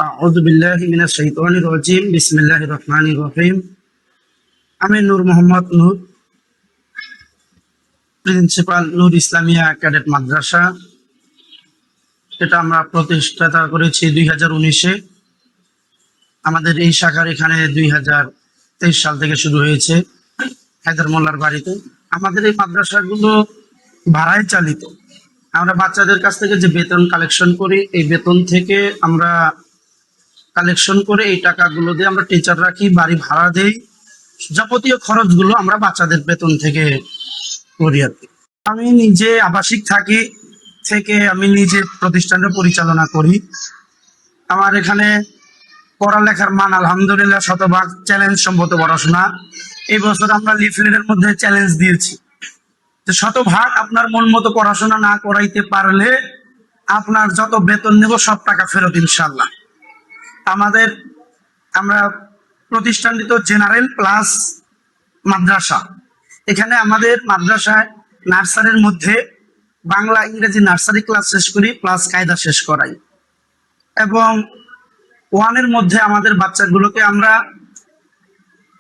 আউযু বিল্লাহি মিনাশ শাইতানির রাজিম বিসমিল্লাহির রহমানির রহিম। আমি নূর মোহাম্মদ নূর, প্রিন্সিপাল নূর ইসলামিয়া ক্যাডেট মাদ্রাসা। এটা আমরা প্রতিষ্ঠাতা করেছি 2019-এ। আমাদের এই শাখার এখানে 2023 সাল থেকে শুরু হয়েছে হায়দার মোল্লার বাড়িতে। আমাদের এই মাদ্রাসাগুলো ভাড়ায় চালিত। আমরা বাচ্চাদের কাছ থেকে যে বেতন কালেকশন করি, এই বেতন থেকে আমরা কালেকশন করে এই টাকাগুলো দিয়ে আমরা টিচার রাখি, বাড়ি ভাড়া দেই, যাবতীয় খরচগুলো আমরা বাচ্চাদের বেতন থেকে করি আর কি। আমি নিজে আবাসিক থাকি থেকে আমি নিজে প্রতিষ্ঠানটা পরিচালনা করি। আমার এখানে পড়ালেখার মান আলহামদুলিল্লাহ শতভাগ চ্যালেঞ্জ সম্মত পড়াশোনা। এই বছর আমরা লিফলেটের মধ্যে চ্যালেঞ্জ দিয়েছি যে শতভাগ আপনার মন মতো পড়াশোনা না করাইতে পারলে আপনার যত বেতন নেব সব টাকা ফেরত ইনশাল্লাহ। আমরা প্রতিষ্ঠানটি তো জেনারেল প্লাস মাদ্রাসা। এখানে আমাদের মাদ্রাসায় নার্সারির মধ্যে বাংলা ইংরেজি নার্সারি ক্লাস শেষ করি, প্লাস কায়দা শেষ করাই, এবং ওয়ানের মধ্যে আমাদের বাচ্চাগুলোকে আমরা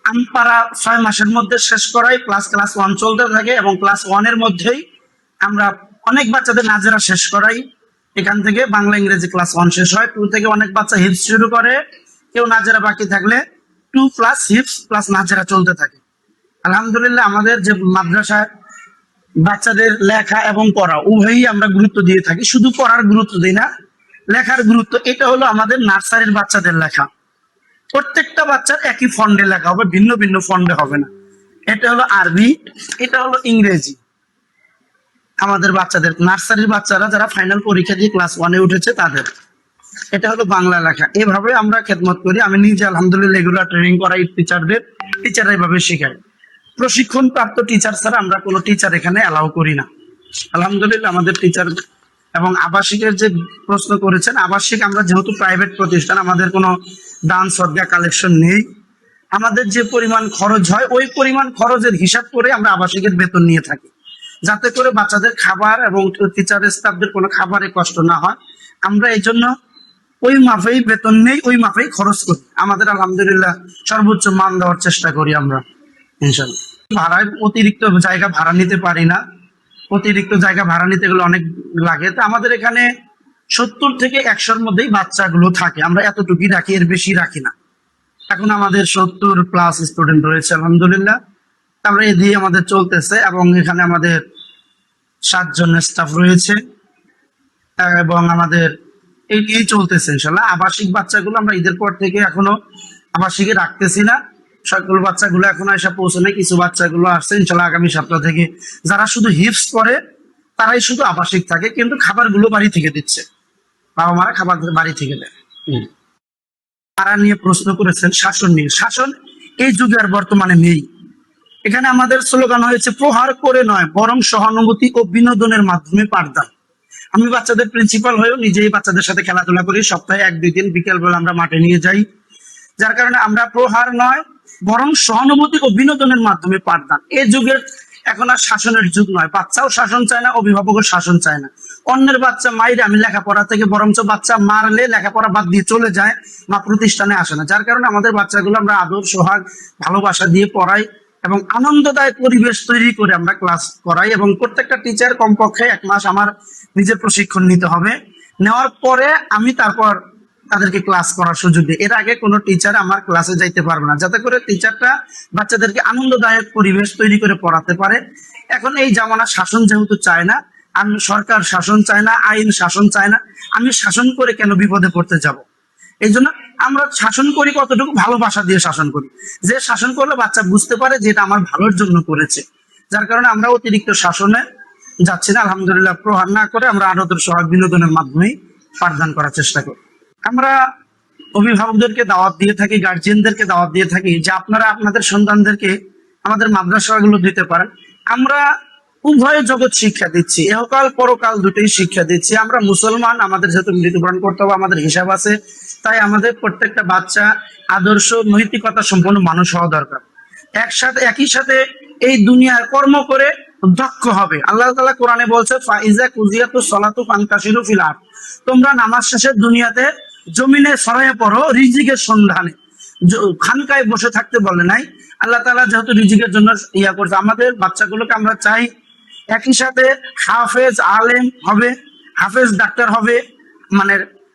আমপাড়া 6 মাসের মধ্যে শেষ করাই, প্লাস ক্লাস 1 চলতে থাকে, এবং ক্লাস 1-এর মধ্যেই আমরা অনেক বাচ্চাদের নাজেরা শেষ করাই। এখান থেকে বাংলা ইংরেজি ক্লাস 1 শেষ হয়। 2 থেকে অনেক বাচ্চা হিপস শুরু করে, কেউ নাজেরা বাকি থাকলে 2 প্লাস হিপস প্লাস নাজেরা চলতে থাকে। আলহামদুলিল্লাহ আমাদের যে মাদ্রাসায় বাচ্চাদের লেখা এবং পড়া উভয়ই আমরা গুরুত্ব দিয়ে থাকি। শুধু পড়ার গুরুত্ব দিই না, লেখার গুরুত্ব। এটা হলো আমাদের নার্সারির বাচ্চাদের লেখা। প্রত্যেকটা বাচ্চার একই ফন্ডে লেখা হবে, ভিন্ন ভিন্ন ফন্ডে হবে না। এটা হলো আরবি, এটা হলো ইংরেজি। আমাদের বাচ্চাদের নার্সারির বাচ্চারা যারা ফাইনাল পরীক্ষা দিয়ে ক্লাস 1-এ উঠেছে তাদের এটা হলো বাংলা লেখা। এভাবে আমরা খেদমত করি। আমি নিজে আলহামদুলিল্লাহ রেগুলার ট্রেনিং করাই টিচাররা এভাবে শেখায়। প্রশিক্ষণ প্রাপ্ত টিচার ছাড়া আমরা কোনো টিচার এখানে অ্যালাউ করি না। আলহামদুলিল্লাহ আমাদের টিচার এবং আবাসিকের যে প্রশ্ন করেছেন, আবাসিক আমরা যেহেতু প্রাইভেট প্রতিষ্ঠান, আমাদের কোনো দান সদকা কালেকশন নেই। আমাদের যে পরিমাণ খরচ হয় ওই পরিমাণ খরচের হিসাব করে আমরা আবাসিকের বেতন নিয়ে থাকি, যাতে করে বাচ্চাদের খাবার এবং টিচার স্টাফদের কোনো খাবারে কষ্ট না হয়। আমরা এই জন্য ওই মাফেই বেতন নেই, ওই মাফেই খরচ করি। আমাদের আলহামদুলিল্লাহ সর্বোচ্চ মান দেওয়ার চেষ্টা করি আমরা ইনশাল্লাহ। ভাড়ায় অতিরিক্ত জায়গা ভাড়া নিতে পারি না। অতিরিক্ত জায়গা ভাড়া নিতে গেলে অনেক লাগে। তো আমাদের এখানে 70 থেকে 100-র মধ্যেই বাচ্চাগুলো থাকে। আমরা এতটুকুই রাখি, এর বেশি রাখি না। এখন আমাদের 70 প্লাস স্টুডেন্ট রয়েছে আলহামদুলিল্লাহ। আমরা এ দিয়ে আমাদের চলতেছে, এবং এখানে আমাদের 7 জন স্টাফ রয়েছে, এবং আমাদের এই নিয়েই চলতেছে ইনশাল্লাহ। আবাসিক বাচ্চাগুলো আমরা ঈদের পর থেকে এখনো আবাসিকে রাখতেছি না। সকল বাচ্চাগুলো এখনো এসে পৌঁছানো, কিছু বাচ্চাগুলো আসছে ইনশাল্লাহ আগামী সপ্তাহ থেকে। যারা শুধু হিপস করে তারাই শুধু আবাসিক থাকে, কিন্তু খাবারগুলো বাড়ি থেকে দিচ্ছে, বাবা মারা খাবার বাড়ি থেকে দেয়। তারা নিয়ে প্রশ্ন করেছেন শাসন নিয়ে। শাসন এই যুগে আর বর্তমানে নেই। এখানে আমাদের স্লোগান হয়েছে প্রহার করে নয়, বরং সহানুভূতি ও বিনোদনের মাধ্যমে পাঠদান। আমি বাচ্চাদের প্রিন্সিপাল হয়েও নিজেই বাচ্চাদের সাথে খেলাধুলা করি। সপ্তাহে 1-2 দিন বিকেল বেলা আমরা মাঠে নিয়ে যাই। যার কারণে আমরা প্রহার নয়, বরং সহানুভূতি ও বিনোদনের মাধ্যমে পাঠদান। এই যুগের এখন আর শাসনের যুগ নয়। বাচ্চাও শাসন চায় না, অভিভাবকও শাসন চায় না। অন্যের বাচ্চা মাইরে আমি লেখাপড়া থেকে, বরঞ্চ বাচ্চা মারলে লেখাপড়া বাদ দিয়ে চলে যায়, মা প্রতিষ্ঠানে আসে না। যার কারণে আমাদের বাচ্চাগুলো আমরা আদর সোহাগ ভালোবাসা দিয়ে পড়াই, এবং আনন্দদায়ক পরিবেশ তৈরি করে আমরা ক্লাস করাই। এবং প্রত্যেকটা টিচার কমপক্ষে 1 মাস আমার নিজের প্রশিক্ষণ নিতে হবে। নেওয়ার পরে আমি তারপর তাদেরকে ক্লাস করার সুযোগ দিই। এর আগে কোনো টিচার আমার ক্লাসে যাইতে পারবে না, যাতে করে টিচারটা বাচ্চাদেরকে আনন্দদায়ক পরিবেশ তৈরি করে পড়াতে পারে। এখন এই জামানা শাসন যেহেতু চায় না, আমি সরকার শাসন চায় না, আইন শাসন চায় না, আমি শাসন করে কেন বিপদে পড়তে যাব? এই জন্য আমরা শাসন করি কতটুকু ভালোবাসা দিয়ে শাসন করি, যে শাসন করলে বাচ্চা বুঝতে পারে যে এটা আমার ভালোর জন্য করেছে। যার কারণে আমরা অতিরিক্ত শাসনে যাচ্ছি না। আলহামদুলিল্লাহ প্রহার না করে আমরা আনন্দের সোহাগ বিনোদনের মাধ্যমেই পাঠদান করার চেষ্টা করি। আমরা অভিভাবকদেরকে দাওয়াত দিয়ে থাকি, গার্জিয়ানদেরকে দাওয়াত দিয়ে থাকি যে আপনারা আপনাদের সন্তানদেরকে আমাদের মাদ্রাসাগুলো দিতে পারেন। আমরা উভয় জগৎ শিক্ষা দিচ্ছি, এহকাল পরকাল দুটোই শিক্ষা দিচ্ছি। আমরা মুসলমান, আমাদের যেহেতু মৃত্যুবরণ করতে হবে, আমাদের হিসাব আছে, তাই আমাদের প্রত্যেকটা বাচ্চা আদর্শ নৈতিকতা সম্পন্ন মানুষ হওয়া দরকার। একই সাথে এই দুনিয়ার কর্ম করে দক্ষ হবে। আল্লাহ তাআলা কোরআনে বলছে ফাইজা কুজিয়াতুস সালাতু ফান্তাশিরু ফিল আরদ, তোমরা নামাজ শেষে দুনিয়াতে জমিনে ছড়াইয়া পড়ো রিজিকের সন্ধানে। খানকায় বসে থাকতে বলে নাই। আল্লাহ তাআলা যেহেতু রিজিকের জন্য ইয়া করছে, আমাদের বাচ্চাগুলোকে আমরা চাই একই সাথে হাফেজ আলেম হবে, হাফেজ ডাক্তার হবে, মানে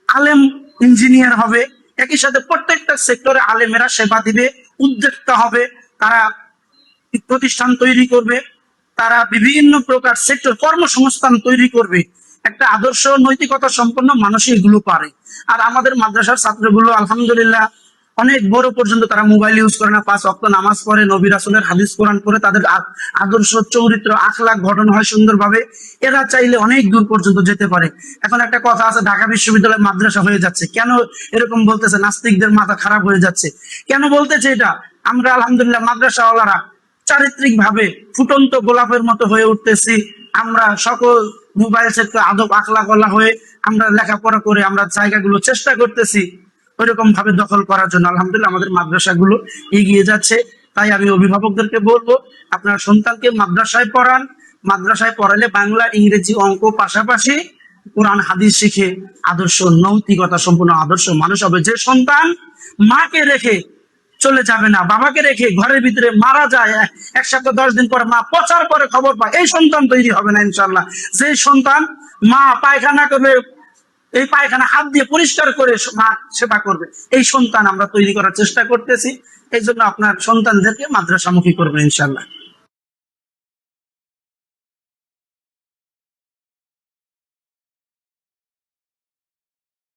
আলেম ইঞ্জিনিয়ার হবে। একই সাথে প্রত্যেকটা সেক্টরে আলেমেরা সেবা দিবে, উদ্যোক্তা হবে, তারা প্রতিষ্ঠান তৈরি করবে, তারা বিভিন্ন প্রকার সেক্টর কর্মসংস্থান তৈরি করবে। একটা আদর্শ নৈতিকতা সম্পন্ন মানুষ এগুলো পারে। আর আমাদের মাদ্রাসার ছাত্রগুলো আলহামদুলিল্লাহ অনেক বড় পর্যন্ত তারা মোবাইল ইউজ করে না, 5 ওয়াক্ত নামাজ পড়ে, নবী রাসূলের হাদিস কোরআন পড়ে, তাদের আদর্শ চরিত্র আখলাক গঠন হয় সুন্দরভাবে। এরা চাইলে অনেক দূর পর্যন্ত যেতে পারে। এখন একটা কথা আছে, ঢাকা বিশ্ববিদ্যালয় মাদ্রাসা হয়ে যাচ্ছে, কেন এরকম বলতেছে? নাস্তিকদের মাথা খারাপ হয়ে যাচ্ছে। কেন বলতেছে এটা? আমরা আলহামদুলিল্লাহ মাদ্রাসাওয়ালারা চারিত্রিক ভাবে ফুটন্ত গোলাপের মতো হয়ে উঠতেছি। আমরা সকল মোবাইল সেক্টর আদব আখলাকওয়ালা হয়ে আমরা লেখাপড়া করে আমরা জায়গাগুলো চেষ্টা করতেছি ওইরকম ভাবে দখল করার জন্য। আলহামদুলিল্লাহ আমাদের মাদ্রাসাগুলো এগিয়ে যাচ্ছে। তাই আমি অভিভাবকদেরকে বলবো, আপনার সন্তানকে মাদ্রাসায় পড়ান। মাদ্রাসায় পড়ালে বাংলা, ইংরেজি, অঙ্ক পাশাপাশি কোরআন হাদিস শিখে আদর্শ নৈতিকতা সম্পূর্ণ আদর্শ মানুষ হবে। যে সন্তান মাকে রেখে চলে যাবে না, বাবাকে রেখে ঘরের ভিতরে মারা যায়, 1 সপ্তাহ 10 দিন পরে মা পচার পরে খবর পায়, এই সন্তান তৈরি হবে না ইনশাল্লাহ। যে সন্তান মা পায়খানা করবে, এই পায়খানা হাত দিয়ে পরিষ্কার করে মা সেবা করবে, এই সন্তান আমরা তৈরি করার চেষ্টা করতেছি। এই জন্য আপনার সন্তানদেরকে মাদ্রাসামুখী করবেন ইনশাল্লাহ।